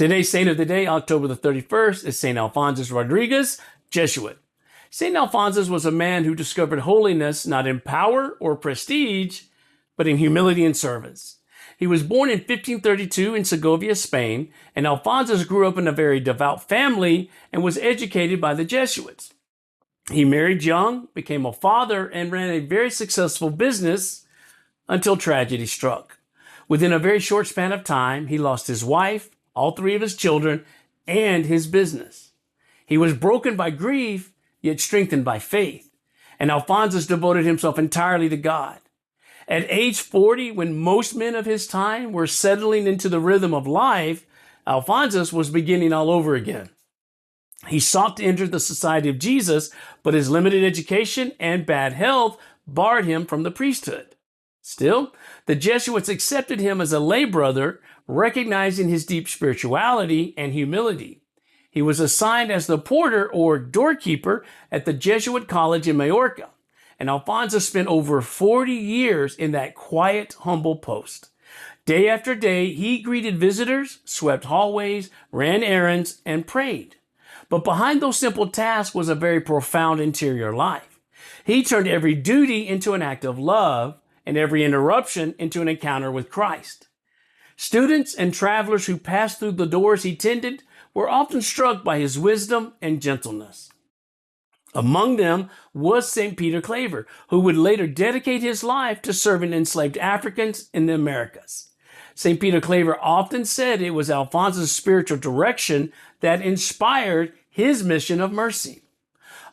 Today's saint of the day, October the 31st, is St. Alphonsus Rodriguez, Jesuit. St. Alphonsus was a man who discovered holiness not in power or prestige, but in humility and service. He was born in 1532 in Segovia, Spain, and Alphonsus grew up in a very devout family and was educated by the Jesuits. He married young, became a father, and ran a very successful business until tragedy struck. Within a very short span of time, he lost his wife, all three of his children, and his business. He was broken by grief, yet strengthened by faith. And Alphonsus devoted himself entirely to God. At age 40, when most men of his time were settling into the rhythm of life, Alphonsus was beginning all over again. He sought to enter the Society of Jesus, but his limited education and bad health barred him from the priesthood. Still, the Jesuits accepted him as a lay brother, recognizing his deep spirituality and humility. He was assigned as the porter or doorkeeper at the Jesuit college in Majorca, and Alphonsus spent over 40 years in that quiet, humble post. Day after day, he greeted visitors, swept hallways, ran errands, and prayed. But behind those simple tasks was a very profound interior life. He turned every duty into an act of love, and every interruption into an encounter with Christ. Students and travelers who passed through the doors he tended were often struck by his wisdom and gentleness. Among them was St. Peter Claver, who would later dedicate his life to serving enslaved Africans in the Americas. St. Peter Claver often said it was Alphonsus' spiritual direction that inspired his mission of mercy.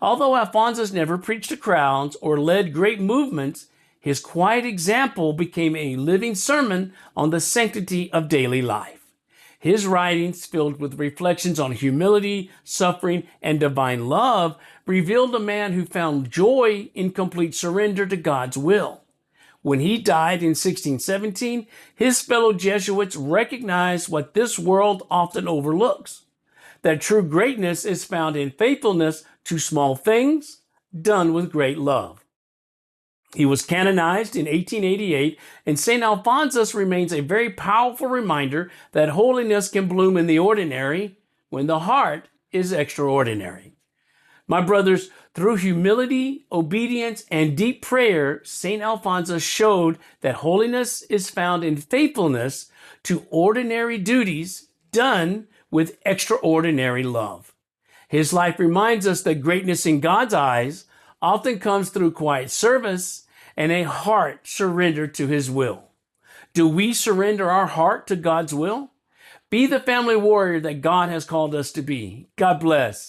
Although Alphonsus never preached to crowds or led great movements, his quiet example became a living sermon on the sanctity of daily life. His writings, filled with reflections on humility, suffering, and divine love, revealed a man who found joy in complete surrender to God's will. When he died in 1617, his fellow Jesuits recognized what this world often overlooks: that true greatness is found in faithfulness to small things done with great love. He was canonized in 1888, and St. Alphonsus remains a very powerful reminder that holiness can bloom in the ordinary when the heart is extraordinary. My brothers, through humility, obedience, and deep prayer, St. Alphonsus showed that holiness is found in faithfulness to ordinary duties done with extraordinary love. His life reminds us that greatness in God's eyes often comes through quiet service and a heart surrendered to his will. Do we surrender our heart to God's will? Be the family warrior that God has called us to be. God bless.